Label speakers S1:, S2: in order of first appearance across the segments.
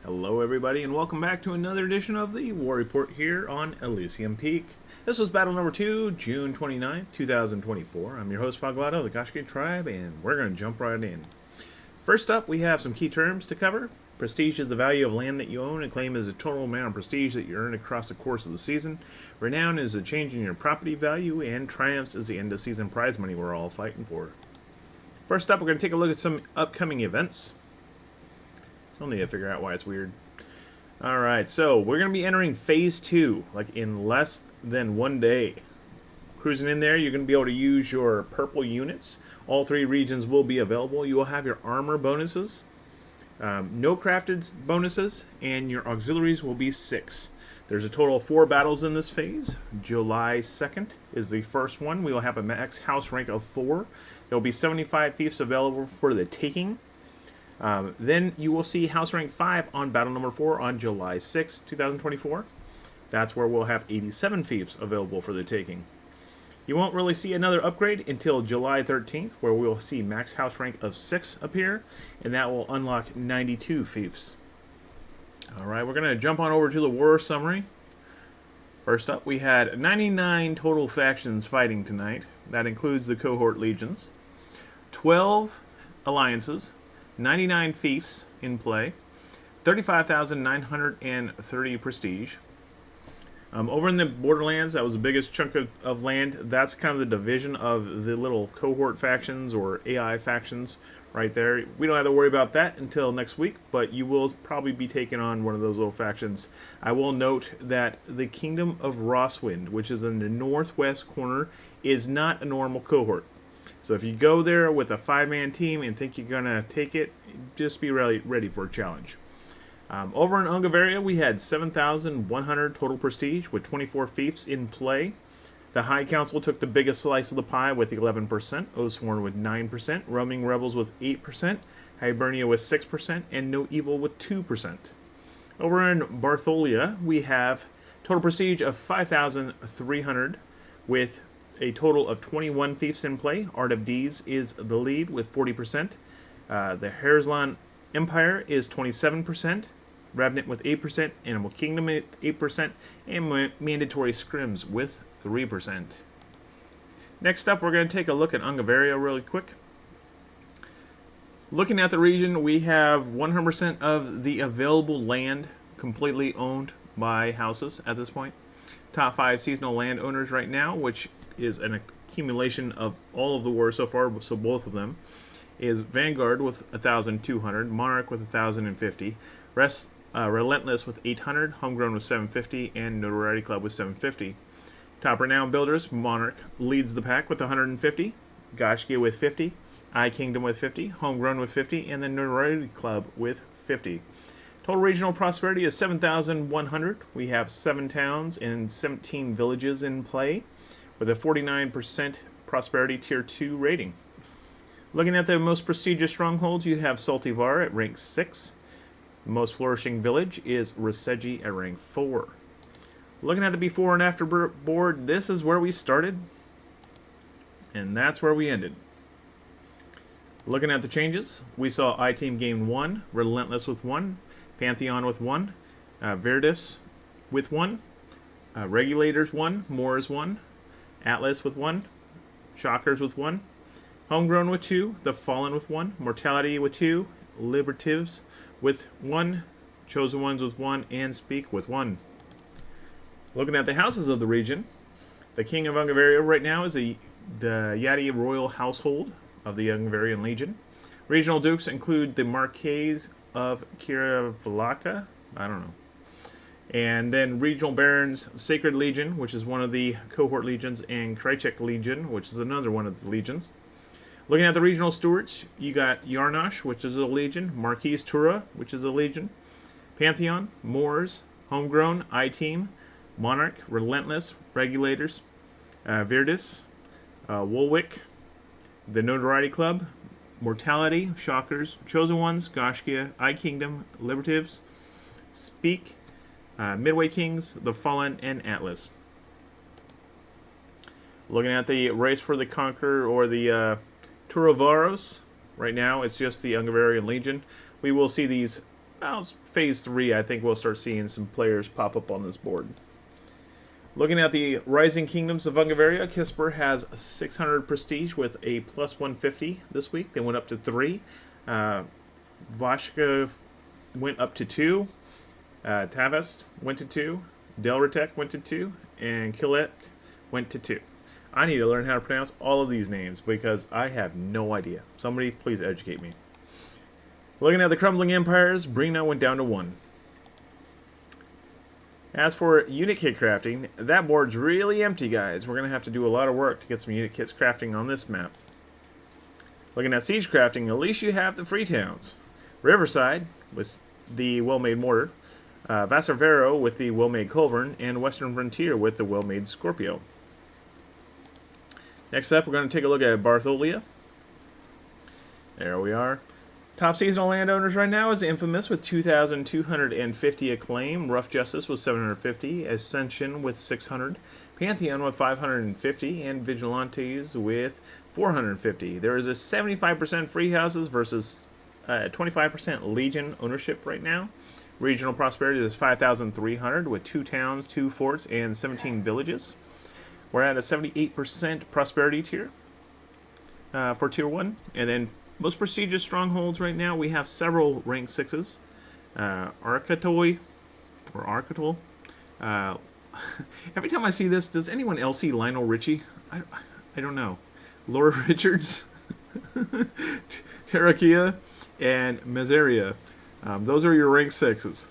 S1: Hello everybody and welcome back to another edition of the War Report here on Elysium Peak. This was battle number 2, June 29th, 2024. I'm your host Poglato of the Goshgate Tribe and we're going to jump right in. First up, we have some key terms to cover. Prestige is the value of land that you own, and claim is the total amount of prestige that you earn across the course of the season. Renown is a change in your property value, and Triumphs is the end of season prize money we're all fighting for. First up, we're going to take a look at some upcoming events. Still need to figure out why it's weird. Alright, so we're going to be entering Phase 2, like in less than 1 day. Cruising in there, you're going to be able to use your purple units. All 3 regions will be available. You will have your armor bonuses, no crafted bonuses, and your auxiliaries will be 6. There's a total of 4 battles in this phase. July 2nd is the first one. We will have a max house rank of 4. There will be 75 fiefs available for the taking. Then you will see house rank 5 on battle number 4 on July 6, 2024. That's where we'll have 87 fiefs available for the taking. You won't really see another upgrade until July 13th, where we'll see max house rank of 6 appear, and that will unlock 92 fiefs. Alright, we're going to jump on over to the war summary. First up, we had 99 total factions fighting tonight. That includes the cohort legions. 12 alliances. 99 fiefs in play, 35,930 prestige. Over in the Borderlands, that was the biggest chunk of land. That's kind of the division of the little cohort factions or AI factions right there. We don't have to worry about that until next week, but you will probably be taking on one of those little factions. I will note that the Kingdom of Rosswind, which is in the northwest corner, is not a normal cohort. So if you go there with a 5-man team and think you're going to take it, just be ready for a challenge. Over in Ungavaria, we had 7,100 total prestige with 24 fiefs in play. The High Council took the biggest slice of the pie with 11%, Oathsworn with 9%, Roaming Rebels with 8%, Hibernia with 6%, and No Evil with 2%. Over in Bartholia, we have total prestige of 5,300 with a total of 21 fiefs in play. Art of Deeds is the lead with 40%. The Herzlan Empire is 27%. Revenant with 8%. Animal Kingdom with 8%. And Mandatory Scrims with 3%. Next up, we're going to take a look at Ungavaria really quick. Looking at the region, we have 100% of the available land completely owned by houses at this point. Top 5 seasonal landowners right now, which is an accumulation of all of the wars so far, so both of them, is Vanguard with 1,200, Monarch with 1,050, Relentless with 800, Homegrown with 750, and Notoriety Club with 750. Top renowned builders, Monarch leads the pack with 150, Goshgate with 50, iKingdom with 50, Homegrown with 50, and the Notoriety Club with 50. Total regional prosperity is 7,100. We have 7 towns and 17 villages in play, with a 49% prosperity tier 2 rating. Looking at the most prestigious strongholds, you have Saltivar at rank 6. The most flourishing village is Raseji at rank 4. Looking at the before and after board, this is where we started, and that's where we ended. Looking at the changes, we saw iTeam gain 1, Relentless with 1, Pantheon with 1, Verdus with 1, Regulators 1, Moors 1, Atlas with 1, Shockers with 1, Homegrown with 2, The Fallen with 1, Mortality with 2, Liberatives with 1, Chosen Ones with 1, and Speak with 1. Looking at the houses of the region, the King of Ungavaria right now is the Yadi Royal Household of the Ungavarian Legion. Regional dukes include the Marquess of Kiravalaka, I don't know. And then Regional Barons, Sacred Legion, which is one of the cohort legions, and Krychek Legion, which is another one of the legions. Looking at the regional stewards, you got Yarnosh, which is a legion, Marquis Tura, which is a legion, Pantheon, Moors, Homegrown, iTeam, Monarch, Relentless, Regulators, Verdus, Woolwick, the Notoriety Club, Mortality, Shockers, Chosen Ones, Goshkia, iKingdom, Liberatives, Speak, Midway Kings, The Fallen, and Atlas. Looking at the race for the Conqueror or the Turavaros, right now it's just the Ungavarian Legion. We will see these well, phase 3, I think we'll start seeing some players pop up on this board. Looking at the Rising Kingdoms of Ungaveria, Kisper has 600 prestige with a plus 150 this week. They went up to 3. Vashka went up to 2. Tavis went to 2. Delritek went to 2. And Kilek went to 2. I need to learn how to pronounce all of these names because I have no idea. Somebody please educate me. Looking at the Crumbling Empires, Brina went down to 1. As for unit kit crafting, that board's really empty, guys. We're going to have to do a lot of work to get some unit kits crafting on this map. Looking at siege crafting, at least you have the free towns. Riverside with the well-made mortar, Vasarvero with the well-made culverin, and Western Frontier with the well-made Scorpio. Next up, we're going to take a look at Bartholia. There we are. Top seasonal landowners right now is Infamous with 2,250 acclaim, Rough Justice with 750, Ascension with 600, Pantheon with 550, and Vigilantes with 450. There is a 75% free houses versus 25% Legion ownership right now. Regional prosperity is 5,300 with 2 towns, 2 forts, and 17 villages. We're at a 78% prosperity tier for tier 1, and then most prestigious strongholds right now, we have several rank 6s. Arcatoi, or Arcatol. Every time I see this, does anyone else see Lionel Richie? I don't know. Laura Richards, Terrakia, and Miseria. Those are your rank 6s.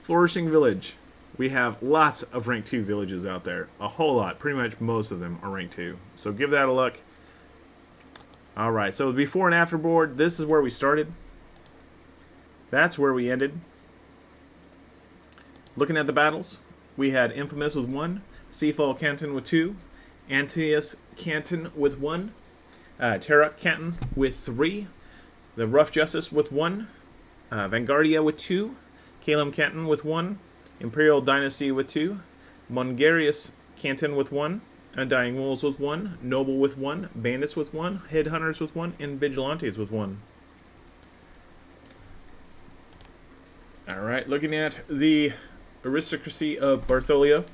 S1: Flourishing Village. We have lots of rank 2 villages out there. A whole lot. Pretty much most of them are rank 2. So give that a look. Alright, so before and after board, this is where we started. That's where we ended. Looking at the battles, we had Infamous with 1, Seafall Canton with 2, Antaeus Canton with 1, Terruk Canton with 3, the Rough Justice with 1, Vanguardia with 2, Calum Canton with 1, Imperial Dynasty with 2, Mongarius Canton with 1, Undying Wolves with 1, Noble with 1, Bandits with 1, Headhunters with 1, and Vigilantes with 1. Alright, looking at the aristocracy of Bartholia,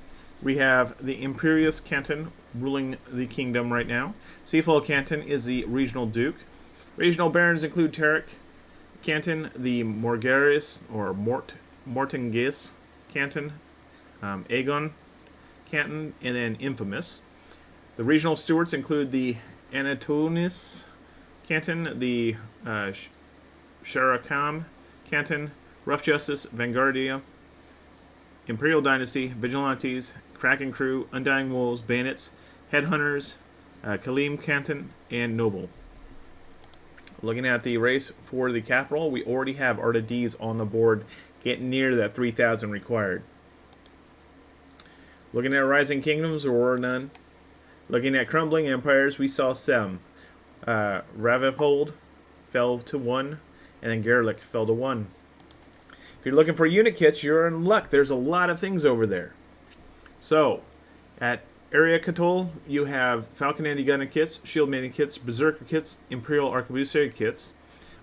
S1: we have the Imperius Canton ruling the kingdom right now. Seafall Canton is the regional duke. Regional barons include Terek Canton, the Morgarius, or Mortingis Canton, Aegon Canton, and then Infamous. The regional stewards include the Anatonis Canton, the Sharakam Canton, Rough Justice, Vanguardia, Imperial Dynasty, Vigilantes, Kraken Crew, Undying Wolves, Bandits, Headhunters, Kalim Canton, and Noble. Looking at the race for the capital, we already have Arta D's on the board, getting near that 3,000 required. Looking at Rising Kingdoms, there were none. Looking at Crumbling Empires, we saw some. Ravihold fell to 1, and then Gerlich fell to 1. If you're looking for unit kits, you're in luck. There's a lot of things over there. So, at Area Katol, you have Falcon Anti-Gunner kits, Shield Maiden kits, Berserker kits, Imperial Arquebusier kits.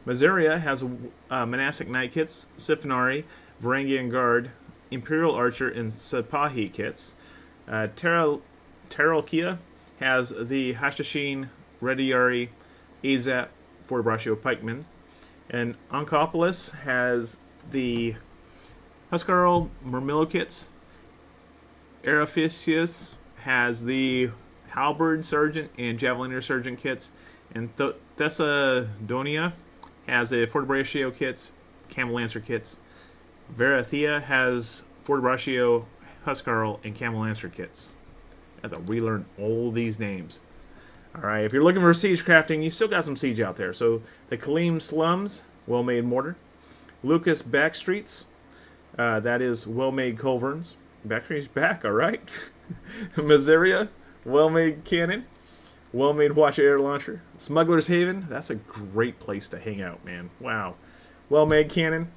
S1: Miseria has Monastic Knight kits, Siphanari, Varangian Guard, Imperial Archer, and Sipahi kits. Teralkia has the Hashashin, Rediari, Azap, Fort Braccio Pikemen. And Oncopolis has the Huscarl Murmillo kits. Araphisius has the Halberd Sergeant and Javeliner Sergeant kits. And Thessadonia has the Fort Braccio kits, Camel Lancer kits. Verathea has Fort Braccio, Huscarl, and Camel Lancer kits. I have to relearn all these names. Alright, if you're looking for siege crafting, you still got some siege out there. So, the Kalim Slums, well-made mortar. Lucas Backstreets, that is well-made culverins. Backstreet's back, alright. Miseria, well-made cannon. Well-made Watch Air Launcher. Smuggler's Haven, that's a great place to hang out, man. Wow. Well-made cannon.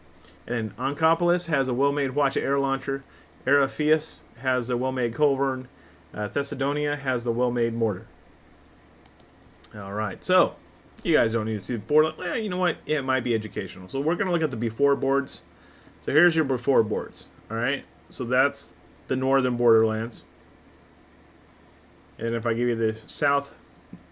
S1: And Oncopolis has a well-made Watch Air Launcher. Araphius has a well-made culverin. Thessadonia has the well-made mortar. Alright, so, you guys don't need to see the board. Well, you know what? It might be educational. So we're going to look at the before boards. So here's your before boards. All right. So that's the northern borderlands. And if I give you the south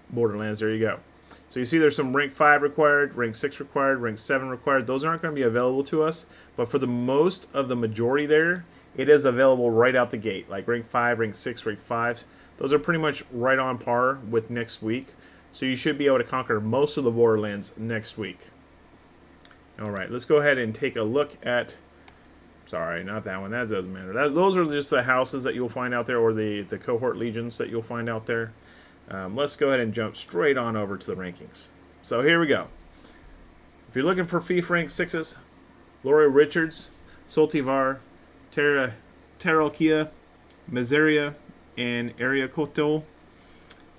S1: borderlands, there you go. So you see there's some rank 5 required, rank 6 required, rank 7 required. Those aren't going to be available to us. But for the most of the majority there, it is available right out the gate. Like rank 5, rank 6, rank 5. Those are pretty much right on par with next week. So you should be able to conquer most of the borderlands next week. All right, let's go ahead and take a look at... Sorry, not that one. That doesn't matter. Those are just the houses that you'll find out there, or the cohort legions that you'll find out there. Let's go ahead and jump straight on over to the rankings. So here we go. If you're looking for Fief rank 6s, Laurie Richards, Soltivar, Terralkia, Miseria, and Ariakoto.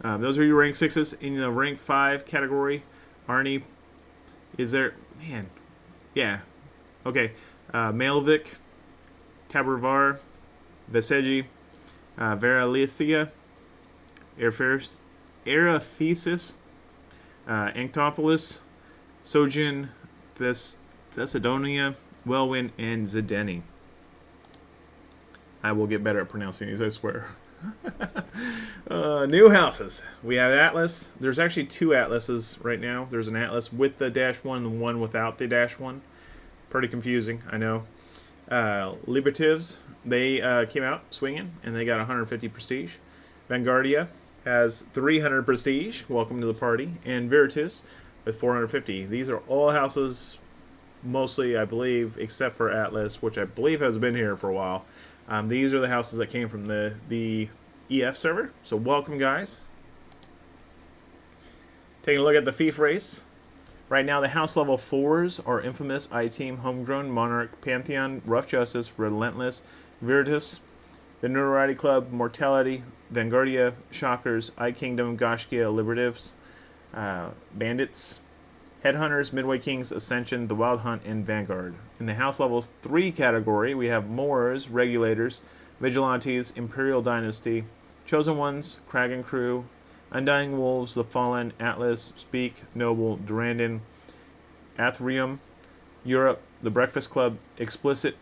S1: Those are your rank 6s. In the rank 5 category, Arnie, is there... Man, yeah. Okay. Malvik, Tabervar, Veseji, Veralithia, Eraphesis, Anctopolis, Sojin, Thessadonia, Wellwyn, and Zedeni. I will get better at pronouncing these, I swear. New houses. We have Atlas. There's actually 2 Atlases right now. There's an Atlas with the -1 and one without the -1. Pretty confusing, I know. Liberatives, they came out swinging, and they got 150 prestige. Vanguardia has 300 prestige. Welcome to the party. And Veritas with 450. These are all houses, mostly, I believe, except for Atlas, which I believe has been here for a while. These are the houses that came from the EF server. So welcome, guys. Taking a look at the Fief race. Right now, the house level 4s are Infamous, I-Team, Homegrown, Monarch, Pantheon, Rough Justice, Relentless, Veritas, the Notoriety Club, Mortality, Vanguardia, Shockers, I-Kingdom, Goshkia, Liberatives, Bandits, Headhunters, Midway Kings, Ascension, The Wild Hunt, and Vanguard. In the house levels 3 category, we have Moors, Regulators, Vigilantes, Imperial Dynasty, Chosen Ones, Kragan Crew, Undying Wolves, The Fallen, Atlas, Speak, Noble, Durandon, Athrium, Europe, The Breakfast Club, Explicit,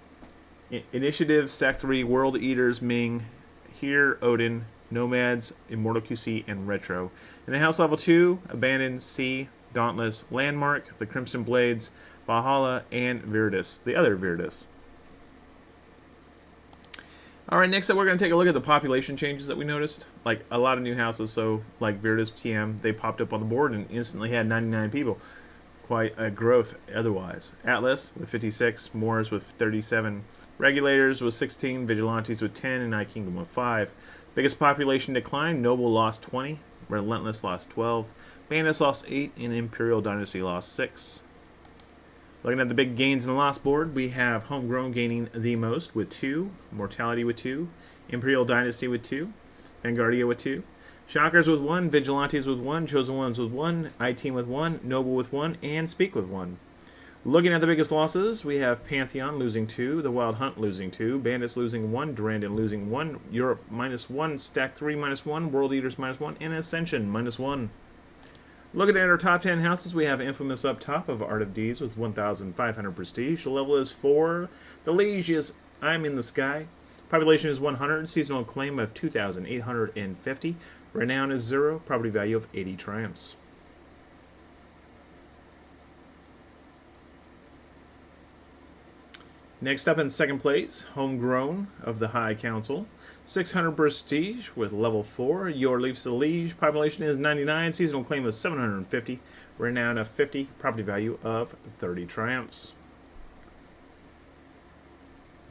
S1: Initiative, Stack 3, World Eaters, Ming, Here, Odin, Nomads, Immortal QC, and Retro. In the house level 2, Abandoned, Sea, Dauntless, Landmark, The Crimson Blades, Valhalla, and Veritas, the other Veritas. Alright, next up we're going to take a look at the population changes that we noticed. Like, a lot of new houses, so like Veritas TM, they popped up on the board and instantly had 99 people. Quite a growth otherwise. Atlas with 56, Moors with 37, Regulators with 16, Vigilantes with 10, and I-Kingdom with 5. Biggest population decline, Noble lost 20, Relentless lost 12, Bandits lost 8, and Imperial Dynasty lost 6. Looking at the big gains in the loss board, we have Homegrown gaining the most with 2, Mortality with 2, Imperial Dynasty with 2, Vanguardia with 2, Shockers with 1, Vigilantes with 1, Chosen Ones with 1, I-Team with 1, Noble with 1, and Speak with 1. Looking at the biggest losses, we have Pantheon losing 2, The Wild Hunt losing 2, Bandits losing 1, Durandon losing 1, Europe -1, Stack 3 -1, World Eaters -1, and Ascension -1. Looking at our top 10 houses, we have Infamous up top of Art of Deeds with 1,500 prestige. The level is 4. The liege is I'm in the Sky. Population is 100. Seasonal claim of 2,850. Renown is 0. Property value of 80 triumphs. Next up in second place, Homegrown of the High Council. 600 prestige with level 4. Your Leaf's the liege. Population is 99. Seasonal claim of 750. Renown of 50. Property value of 30 triumphs.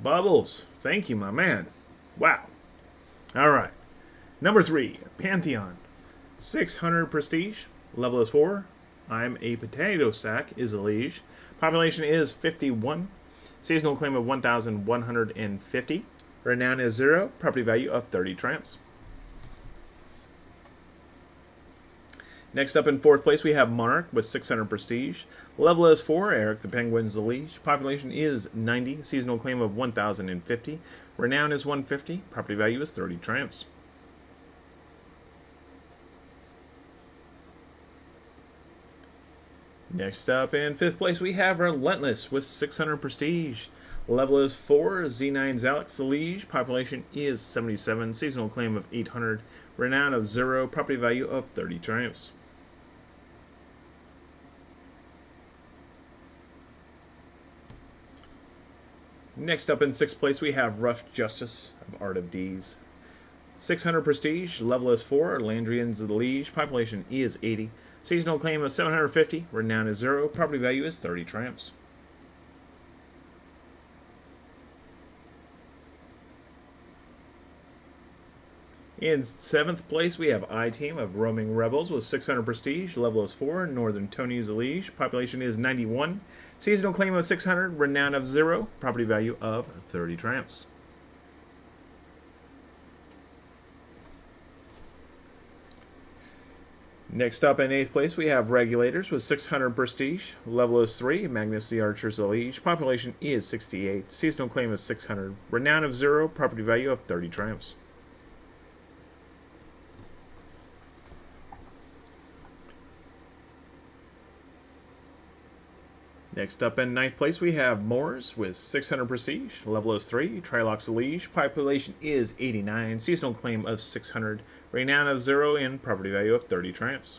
S1: Bubbles. Thank you, my man. Wow. All right. Number 3, Pantheon. 600 prestige. Level is 4. I'm a potato sack is a liege. Population is 51. Seasonal claim of 1,150. Renown is 0. Property value of 30 triumphs. Next up in fourth place, we have Monarch with 600 prestige. Level is 4. Eric the Penguin's the liege. Population is 90. Seasonal claim of 1,050. Renown is 150. Property value is 30 triumphs. Next up in fifth place, we have Relentless with 600 prestige. Level is 4. Z9's Alex the Liege. Population is 77. Seasonal claim of 800. Renown of 0. Property value of 30 triumphs. Next up in 6th place, we have Rough Justice of Art of D's. 600 prestige, level is 4, Landrian's the Liege, population is 80. Seasonal claim of 750, renown is 0, property value is 30 triumphs. In 7th place, we have I-Team of Roaming Rebels with 600 prestige, level is 4, Northern Tony's the Liege, population is 91. Seasonal claim of 600, renown of 0, property value of 30 triumphs. Next up in 8th place, we have Regulators with 600 prestige, level is 3, Magnus the Archer's the Liege, population is 68. Seasonal claim of 600, renown of 0, property value of 30 triumphs. Next up in 9th place, we have Moors with 600 prestige, level is 3, Trilox the Liege, population is 89, seasonal claim of 600, renown of 0, and property value of 30 triumphs.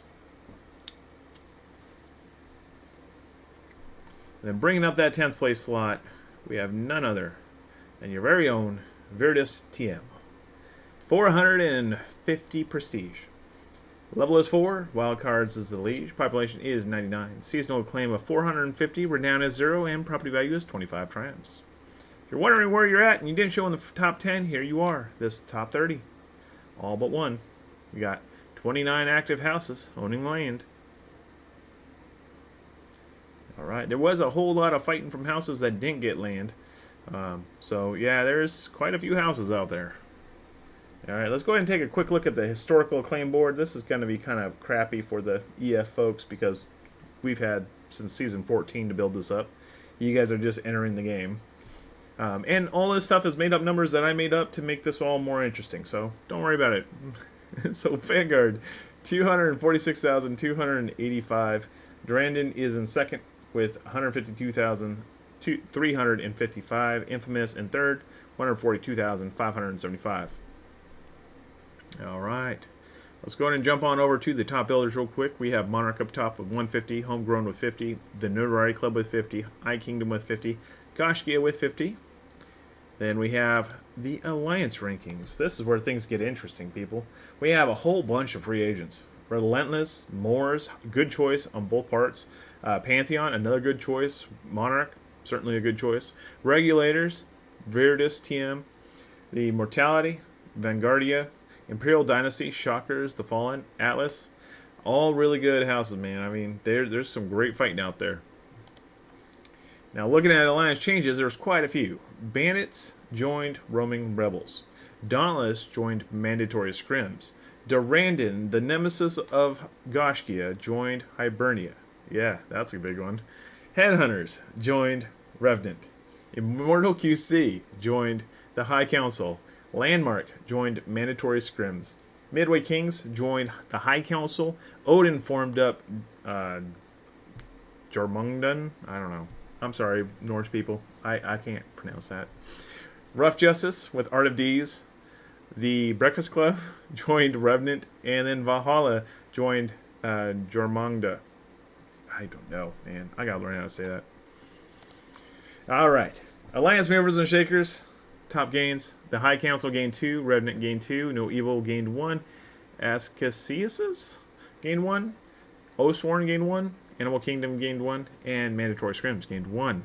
S1: And then bringing up that 10th place slot, we have none other than your very own Virtus TM. 450 prestige. Level is 4, Wildcards is the Liege, population is 99, seasonal claim of 450, renown is 0, and property value is 25 triumphs. If you're wondering where you're at and you didn't show in the top 10, here you are, this top 30. All but one. We got 29 active houses owning land. Alright, there was a whole lot of fighting from houses that didn't get land. So yeah, there's quite a few houses out there. Alright, let's go ahead and take a quick look at the historical acclaim board. This is going to be kind of crappy for the EF folks because we've had since season 14 to build this up. You guys are just entering the game. And all this stuff is made up numbers that I made up to make this all more interesting, so don't worry about it. So Vanguard, 246,285. Durandon is in second with 152,355. Infamous in third, 142,575. All right, let's go ahead and jump on over to the top builders real quick. We have Monarch up top with 150, Homegrown with 50, the Notoriety Club with 50, iKingdom with 50, Goshkia with 50. Then we have the Alliance rankings. This is where things get interesting, people. We have a whole bunch of free agents. Relentless, Moors, good choice on both parts. Pantheon, another good choice. Monarch, certainly a good choice. Regulators, Virtus TM, the Mortality, Vanguardia, Imperial Dynasty, Shockers, The Fallen, Atlas. All really good houses, man. I mean, there's some great fighting out there. Now, looking at Alliance changes, there's quite a few. Bandits joined Roaming Rebels. Dauntless joined Mandatory Scrims. Durandon, the nemesis of Goshkia, joined Hibernia. Yeah, that's a big one. Headhunters joined Revenant. Immortal QC joined the High Council. Landmark joined Mandatory Scrims. Midway Kings joined the High Council. Odin formed up Jormungandr. I don't know. I'm sorry, Norse people. I can't pronounce that. Rough Justice with Art of D's. The Breakfast Club joined Revenant. And then Valhalla joined Jormungandr. I don't know, man. I gotta learn how to say that. Alright. Alliance Movers and Shakers. Top gains. The High Council gained 2. Revenant gained 2. No Evil gained 1. Ascasius gained 1. Oathsworn gained 1. Animal Kingdom gained 1. And Mandatory Scrims gained 1.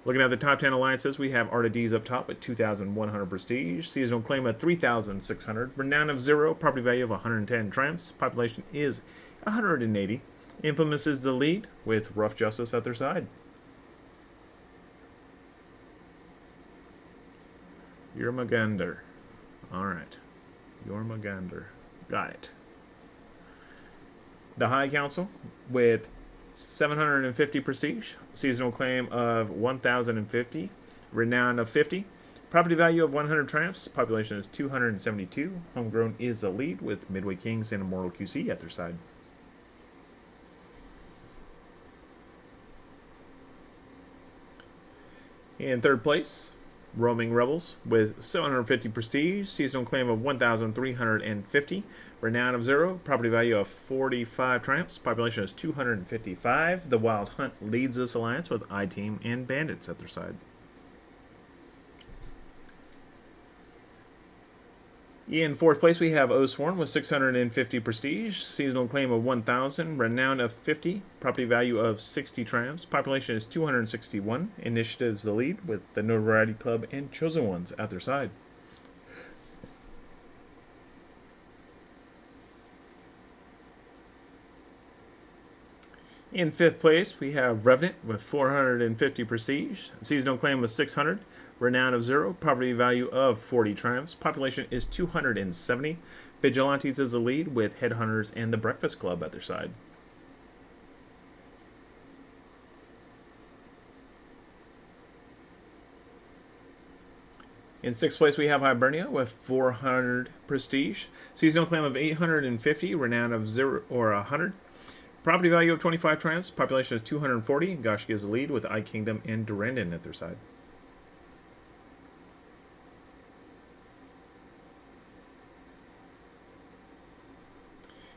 S1: Looking at the top 10 alliances, we have Art of D's up top with 2,100 prestige. Seasonal claim of 3,600. Renown of 0. Property value of 110 triumphs. Population is 180. Infamous is the lead with Rough Justice at their side. Jormungandr. Alright. Jormungandr. Got it. The High Council with 750 prestige. Seasonal claim of 1,050. Renown of 50. Property value of 100 triumphs. Population is 272. Homegrown is the lead with Midway Kings and Immortal QC at their side. In third place, Roaming Rebels with 750 prestige, seasonal claim of 1,350, renown of 0, property value of 45 triumphs, population is 255. The Wild Hunt leads this alliance with I-Team and Bandits at their side. In fourth place, we have Oathsworn with 650 prestige, seasonal claim of 1,000, renown of 50, property value of 60 triumphs, population is 261. Initiative's the lead with the Notoriety Club and Chosen Ones at their side. In fifth place, we have Revenant with 450 prestige, seasonal claim of 600, renown of 0, property value of 40 triumphs, population is 270. Vigilantes is the lead with Headhunters and the Breakfast Club at their side. In sixth place, we have Hibernia with 400 prestige, seasonal claim of 850, renown of 0 or 100. Property value of 25 triumphs, population of 240. Goshki is the lead with I Kingdom and Durandon at their side.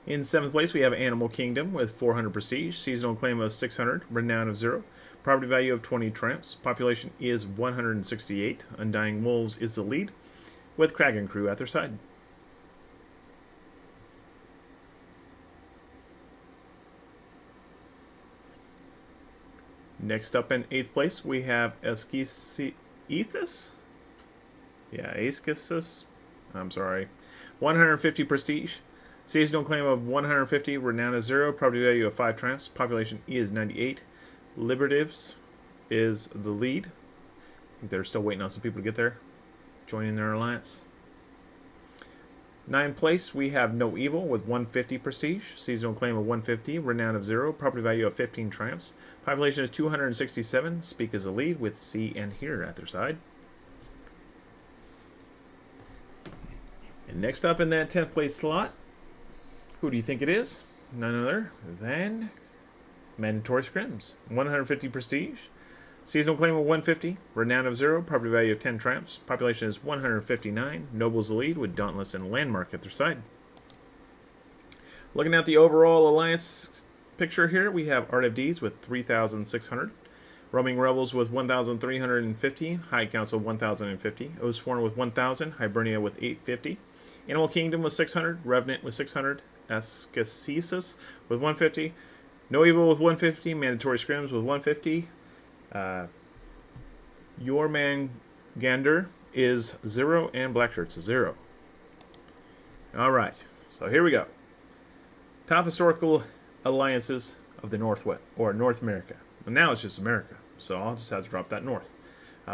S1: In seventh place, we have Animal Kingdom with 400 prestige, seasonal claim of 600, renown of 0, property value of 20 triumphs, population is 168. Undying Wolves is the lead with Kragan Crew at their side. Next up in eighth place, we have Aescus. Yeah, Aescus. I'm sorry. 150 prestige. Seasonal claim of 150. Renown is 0. Property value of 5 triumphs. Population is 98. Liberatives is the lead. I think they're still waiting on some people to get there. Joining their alliance. Ninth place, we have No Evil with 150 prestige. Seasonal claim of 150. Renown of 0. Property value of 15 triumphs. Population is 267. Speak as the lead with See and Hear at their side. And next up in that 10th place slot, who do you think it is? None other than Mandatory Scrims. 150 prestige. Seasonal claim of 150. Renown of 0. Property value of 10 triumphs. Population is 159. Nobles the lead with Dauntless and Landmark at their side. Looking at the overall alliance picture here, we have Art of Deeds with 3,600. Roaming Rebels with 1,350. High Council 1,050. Oathsworn with 1,000. Hibernia with 850. Animal Kingdom with 600. Revenant with 600. Aescus with 150. No Evil with 150. Mandatory Scrims with 150. Your Man Gander is 0 and Black Shirts is 0. Alright, so here we go. Top historical alliances of the Northwest, or North America. And now it's just America, so I'll just have to drop that north.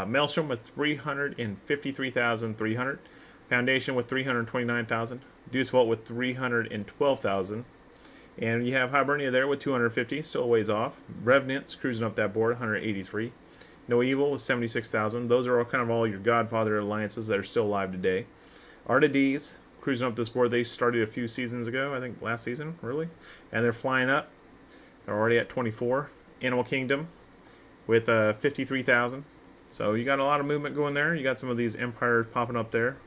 S1: Maelstrom with 353,300. Foundation with 329,000. Deuce Vault with 312,000. And you have Hibernia there with 250, still a ways off. Revenant's cruising up that board, 183. No Evil with 76,000. Those are all kind of all your Godfather alliances that are still alive today. Art of D's cruising up this board. They started a few seasons ago, I think last season, really. And they're flying up. They're already at 24. Animal Kingdom with 53,000. So you got a lot of movement going there. You got some of these empires popping up there.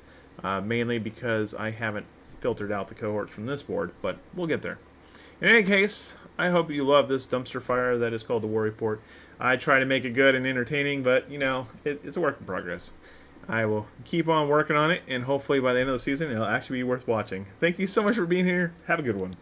S1: Mainly because I haven't filtered out the cohorts from this board, but we'll get there. In any case, I hope you love this dumpster fire that is called the War Report. I try to make it good and entertaining, but, you know, it's a work in progress. I will keep on working on it, and hopefully by the end of the season, it'll actually be worth watching. Thank you so much for being here. Have a good one.